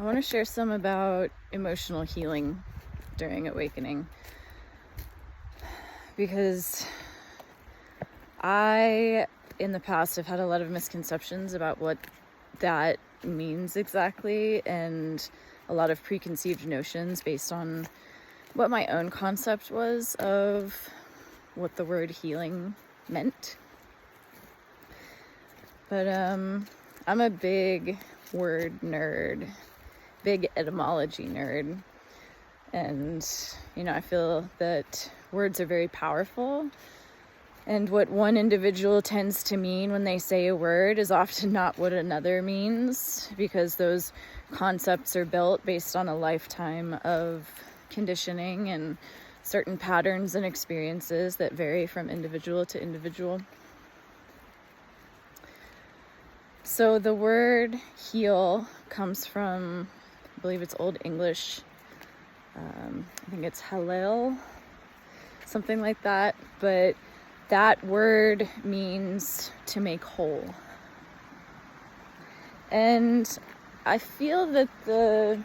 I want to share some about emotional healing during awakening, because I, in the past, have had a lot of misconceptions about what that means exactly, and a lot of preconceived notions based on what my own concept was of what the word healing meant. But I'm a big word nerd, big etymology nerd, and I feel that words are very powerful, and what one individual tends to mean when they say a word is often not what another means, because those concepts are built based on a lifetime of conditioning and certain patterns and experiences that vary from individual to individual. So the word heal comes from, I believe it's Old English. I think it's halal, something like that. But that word means to make whole. And I feel that the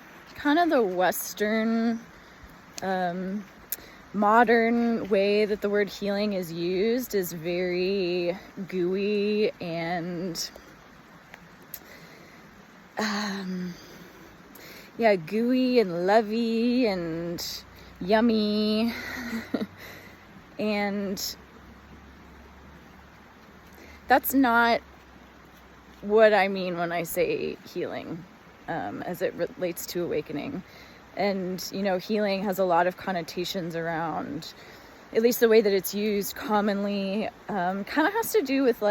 Western, modern way that the word healing is used is very gooey and gooey and lovey and yummy. And that's not what I mean when I say healing, as it relates to awakening. And, healing has a lot of connotations around, at least the way that it's used commonly, kind of has to do with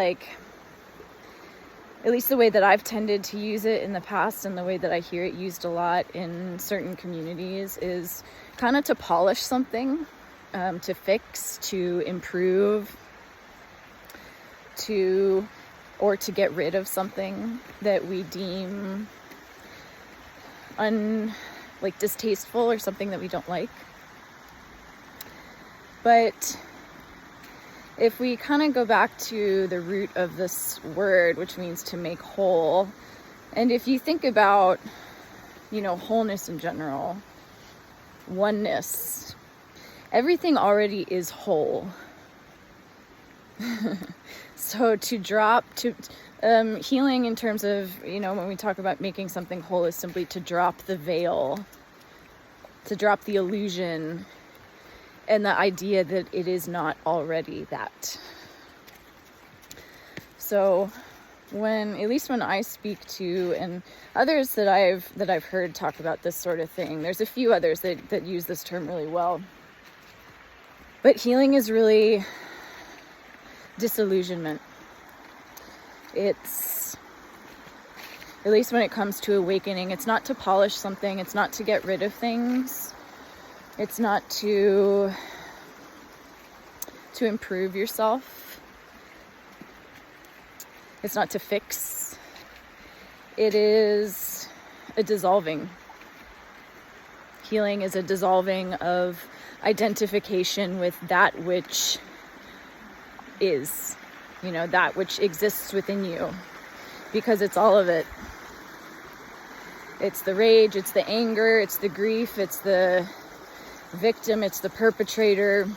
at least the way that I've tended to use it in the past, and the way that I hear it used a lot in certain communities, is kind of to polish something, to fix, to improve, or to get rid of something that we deem distasteful, or something that we don't like. But if we kind of go back to the root of this word, which means to make whole, and if you think about, wholeness in general, oneness, everything already is whole. So healing in terms of, when we talk about making something whole, is simply to drop the veil, to drop the illusion, and the idea that it is not already that. So at least when I speak to, and others that I've heard talk about this sort of thing, there's a few others that use this term really well. But healing is really disillusionment. It's, at least when it comes to awakening, it's not to polish something, it's not to get rid of things, it's not to improve yourself, it's not to fix. It is a dissolving. Healing is a dissolving of identification with that which is, that which exists within you, because it's all of it. It's the rage, it's the anger, it's the grief, it's the victim, it's the perpetrator.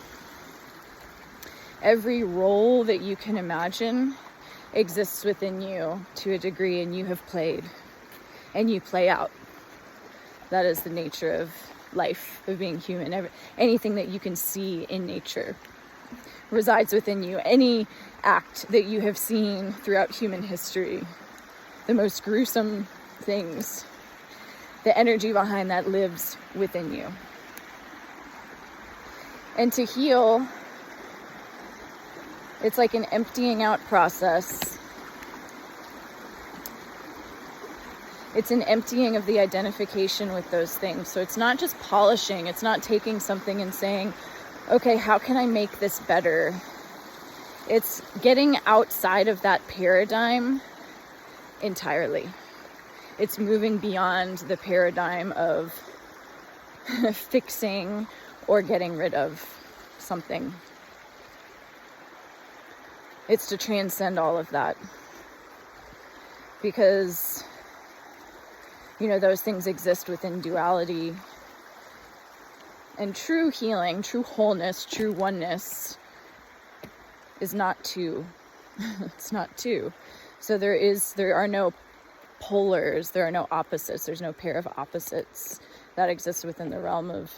Every role that you can imagine exists within you to a degree, and you have played, and you play out. That is the nature of life, of being human. Anything that you can see in nature resides within you. Any act that you have seen throughout human history, the most gruesome things, the energy behind that lives within you. And to heal, it's like an emptying out process. It's an emptying of the identification with those things. So it's not just polishing. It's not taking something and saying, okay, how can I make this better? It's getting outside of that paradigm entirely. It's moving beyond the paradigm of fixing or getting rid of something. It's to transcend all of that. Because those things exist within duality. And true healing, true wholeness, true oneness is not two. It's not two. So there are no polars, there are no opposites, there's no pair of opposites that exist within the realm of,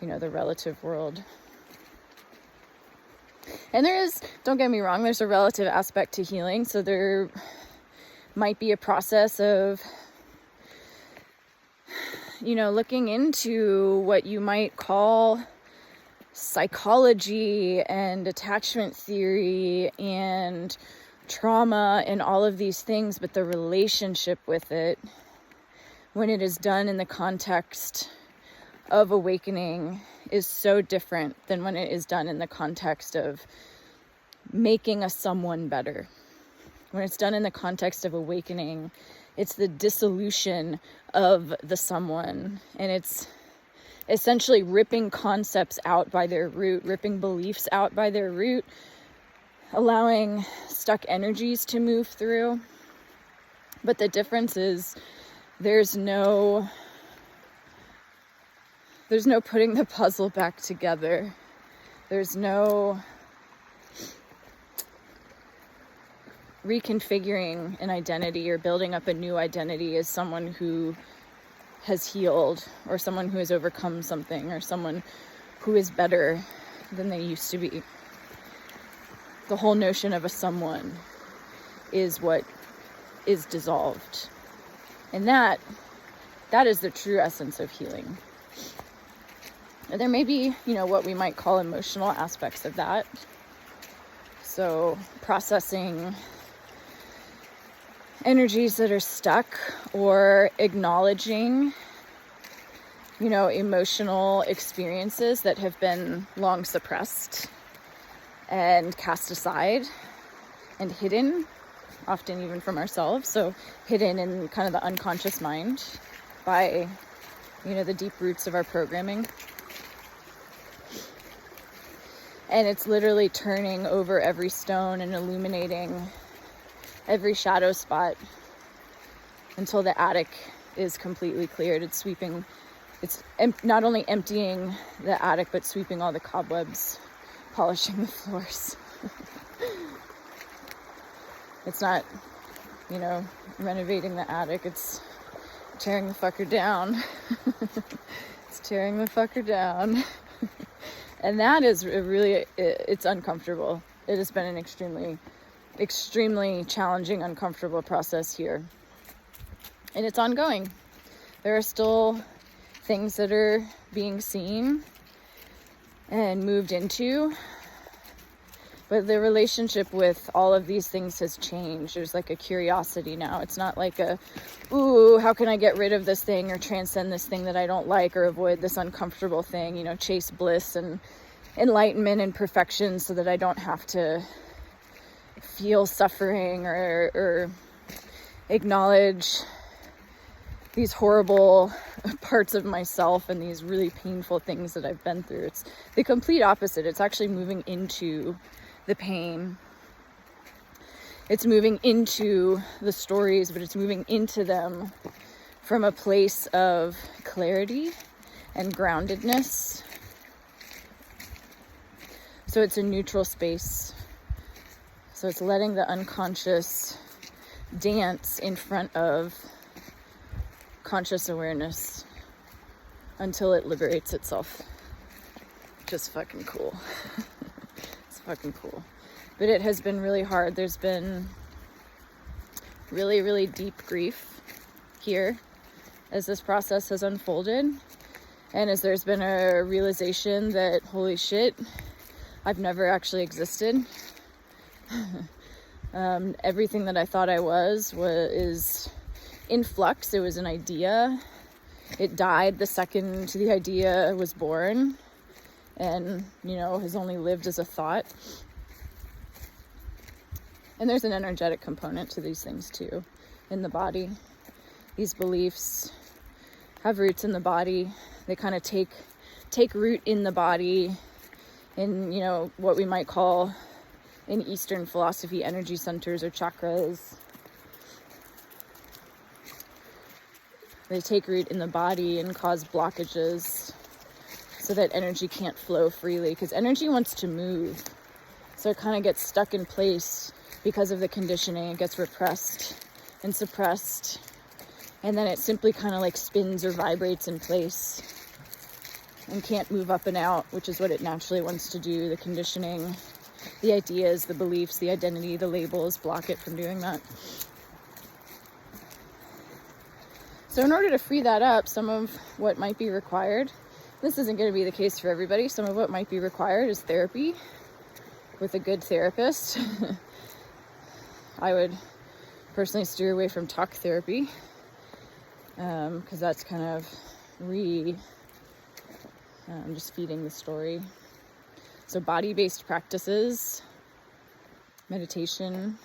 the relative world. And there is, don't get me wrong, there's a relative aspect to healing. So there might be a process of, looking into what you might call psychology and attachment theory and trauma and all of these things, but the relationship with it, when it is done in the context of awakening, is so different than when it is done in the context of making a someone better. When it's done in the context of awakening, it's the dissolution of the someone, and it's essentially ripping concepts out by their root, ripping beliefs out by their root, allowing stuck energies to move through. But the difference is there's no putting the puzzle back together. There's no reconfiguring an identity or building up a new identity as someone who has healed, or someone who has overcome something, or someone who is better than they used to be. The whole notion of a someone is what is dissolved. And that is the true essence of healing. And there may be, what we might call emotional aspects of that. So processing energies that are stuck, or acknowledging, emotional experiences that have been long suppressed and cast aside and hidden, often even from ourselves. So hidden in kind of the unconscious mind by, the deep roots of our programming. And it's literally turning over every stone and illuminating every shadow spot until the attic is completely cleared. It's not only emptying the attic, but sweeping all the cobwebs, polishing the floors. It's not, renovating the attic, it's tearing the fucker down. It's tearing the fucker down. And that is really, it's uncomfortable. It has been an extremely challenging, uncomfortable process here. And it's ongoing. There are still things that are being seen and moved into. But the relationship with all of these things has changed. There's like a curiosity now. It's not like how can I get rid of this thing or transcend this thing that I don't like, or avoid this uncomfortable thing, chase bliss and enlightenment and perfection so that I don't have to feel suffering or acknowledge these horrible parts of myself and these really painful things that I've been through. It's the complete opposite. It's actually moving into the pain. It's moving into the stories, but it's moving into them from a place of clarity and groundedness. So it's a neutral space. So it's letting the unconscious dance in front of conscious awareness until it liberates itself. Just fucking cool. It's fucking cool. But it has been really hard. There's been really, really deep grief here as this process has unfolded. And as there's been a realization that, holy shit, I've never actually existed. Everything that I thought I was is in flux. It was an idea. It died the second the idea was born, and has only lived as a thought. And there's an energetic component to these things too, in the body. These beliefs have roots in the body. They kind of take root in the body, in what we might call in Eastern philosophy energy centers or chakras. They take root in the body and cause blockages so that energy can't flow freely, because energy wants to move. So it kind of gets stuck in place because of the conditioning. It gets repressed and suppressed, and then it simply kind of like spins or vibrates in place and can't move up and out, which is what it naturally wants to do. The conditioning, the ideas, the beliefs, the identity, the labels block it from doing that. So in order to free that up, some of what might be required, this isn't going to be the case for everybody, some of what might be required is therapy with a good therapist. I would personally steer away from talk therapy, because that's kind of just feeding the story. So body-based practices, meditation,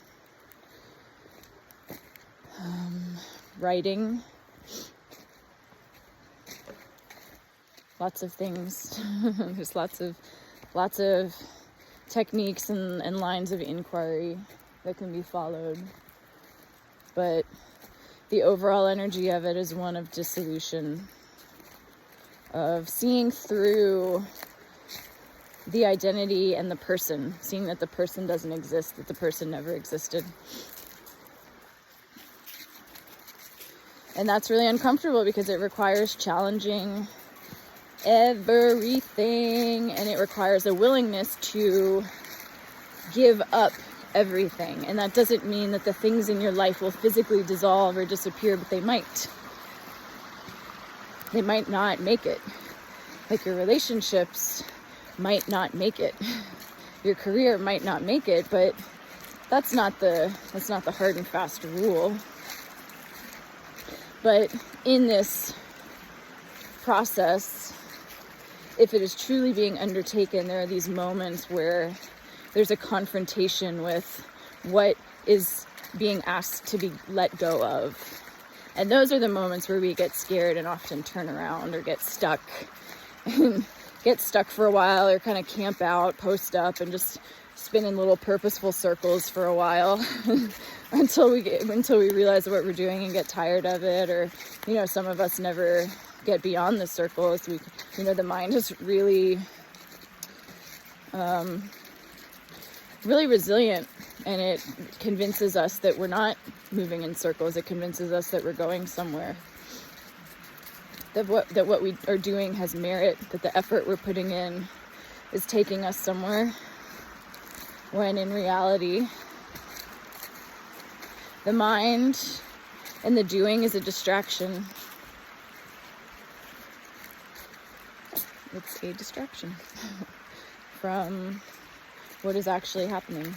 writing, lots of things. There's lots of techniques and lines of inquiry that can be followed. But the overall energy of it is one of dissolution, of seeing through the identity and the person, seeing that the person doesn't exist, that the person never existed. And that's really uncomfortable because it requires challenging everything, and it requires a willingness to give up everything. And that doesn't mean that the things in your life will physically dissolve or disappear, but they might not make it. Like your relationships might not make it, your career might not make it, but that's not the hard and fast rule. But in this process, if it is truly being undertaken, there are these moments where there's a confrontation with what is being asked to be let go of. And those are the moments where we get scared and often turn around or get stuck for a while, or kind of camp out, post up, and just spin in little purposeful circles for a while until we realize what we're doing and get tired of it. Or, some of us never get beyond the circles. The mind is really really resilient, and it convinces us that we're not moving in circles. It convinces us that we're going somewhere, that what we are doing has merit, that the effort we're putting in is taking us somewhere, when in reality the mind and the doing is a distraction. It's a distraction from what is actually happening.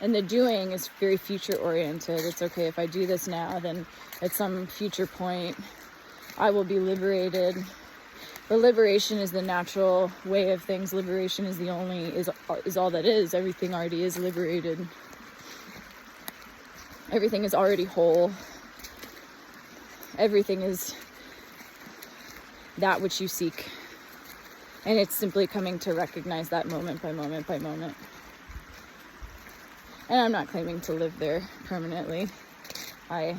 And the doing is very future oriented. It's okay, if I do this now, then at some future point I will be liberated. But liberation is the natural way of things. Liberation is all that is. Everything already is liberated. Everything is already whole. Everything is that which you seek. And it's simply coming to recognize that moment by moment by moment. And I'm not claiming to live there permanently. I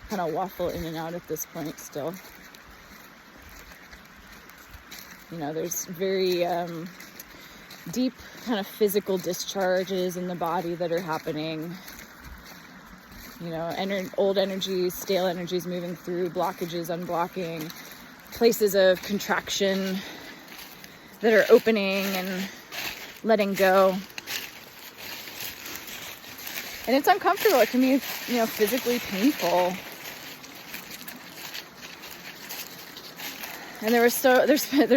kind of waffle in and out at this point still. There's very deep kind of physical discharges in the body that are happening. Old energies, stale energies moving through, blockages unblocking, places of contraction that are opening and letting go. And it's uncomfortable. It can be, physically painful. And there's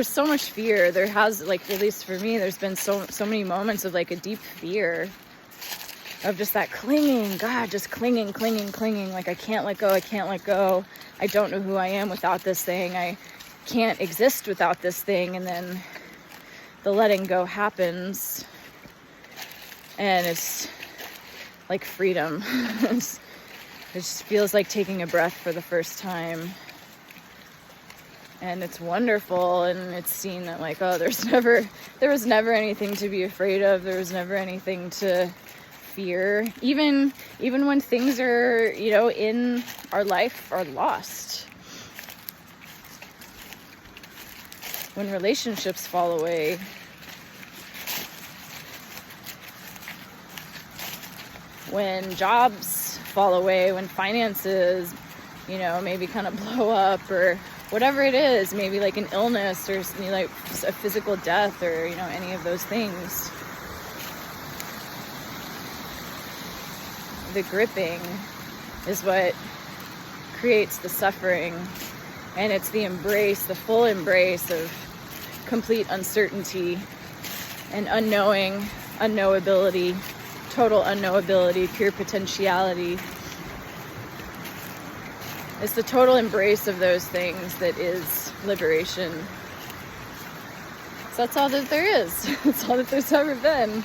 so much fear. There has, at least for me, there's been so many moments of a deep fear of just that clinging, just clinging. Like, I can't let go. I don't know who I am without this thing. I can't exist without this thing. And then the letting go happens, and it's like freedom. It just feels like taking a breath for the first time. And it's wonderful, and it's seen that there was never anything to be afraid of. There was never anything to fear, even when things are, you know, in our life are lost. When relationships fall away. When jobs fall away, when finances, you know, maybe kind of blow up, or whatever it is, maybe like an illness, or, you know, like a physical death, or, you know, any of those things. The gripping is what creates the suffering, and it's the embrace, the full embrace of complete uncertainty and unknowability, total unknowability, pure potentiality. It's the total embrace of those things that is liberation. So that's all that there is. That's all that there's ever been.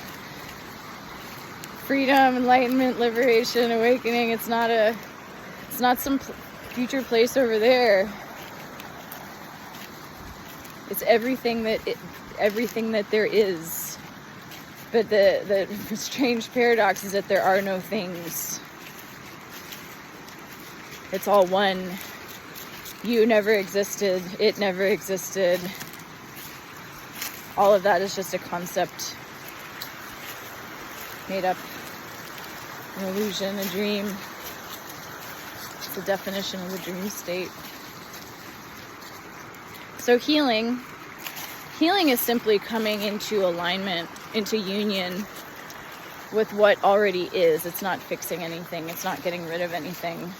Freedom, enlightenment, liberation, awakening. It's not some future place over there. It's everything that there is. But the strange paradox is that there are no things. It's all one. You never existed. It never existed. All of that is just a concept made up, an illusion, a dream. It's the definition of a dream state. So healing is simply coming into alignment, into union with what already is. It's not fixing anything. It's not getting rid of anything.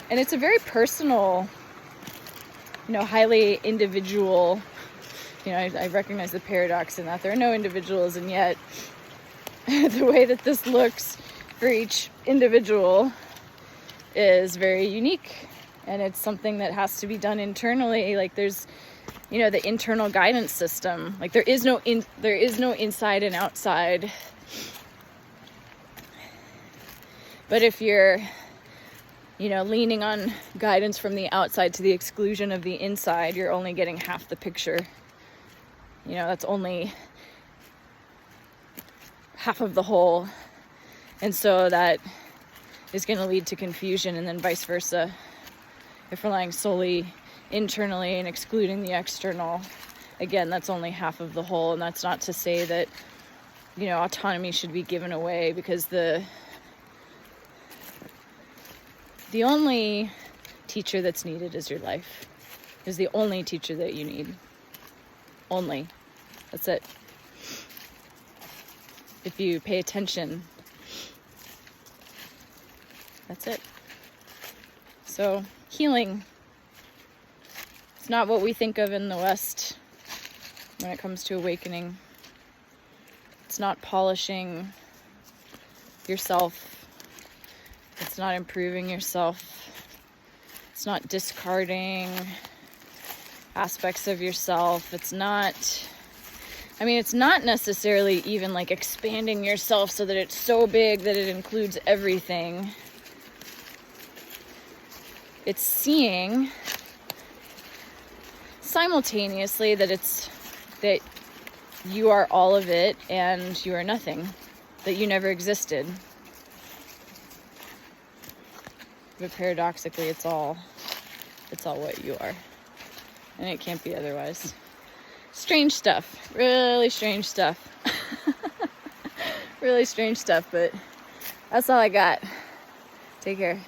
And it's a very personal, you know, highly individual, you know, I recognize the paradox in that there are no individuals, and yet the way that this looks for each individual is very unique. And it's something that has to be done internally. Like there's, you know, the internal guidance system. Like there is no inside and outside. But if you're, you know, leaning on guidance from the outside to the exclusion of the inside, you're only getting half the picture. You know, that's only half of the whole. And so that is going to lead to confusion, and then vice versa. If relying solely internally and excluding the external, again, that's only half of the whole. And that's not to say that, you know, autonomy should be given away, because the only teacher that's needed is your life. Is the only teacher that you need. Only. That's it. If you pay attention, that's it. So healing, it's not what we think of in the West when it comes to awakening. It's not polishing yourself. It's not improving yourself. It's not discarding aspects of yourself. It's not necessarily even like expanding yourself so that it's so big that it includes everything. It's seeing simultaneously that you are all of it and you are nothing, that you never existed. But paradoxically, it's all what you are. And it can't be otherwise. Strange stuff. Really strange stuff. Really strange stuff, but that's all I got. Take care.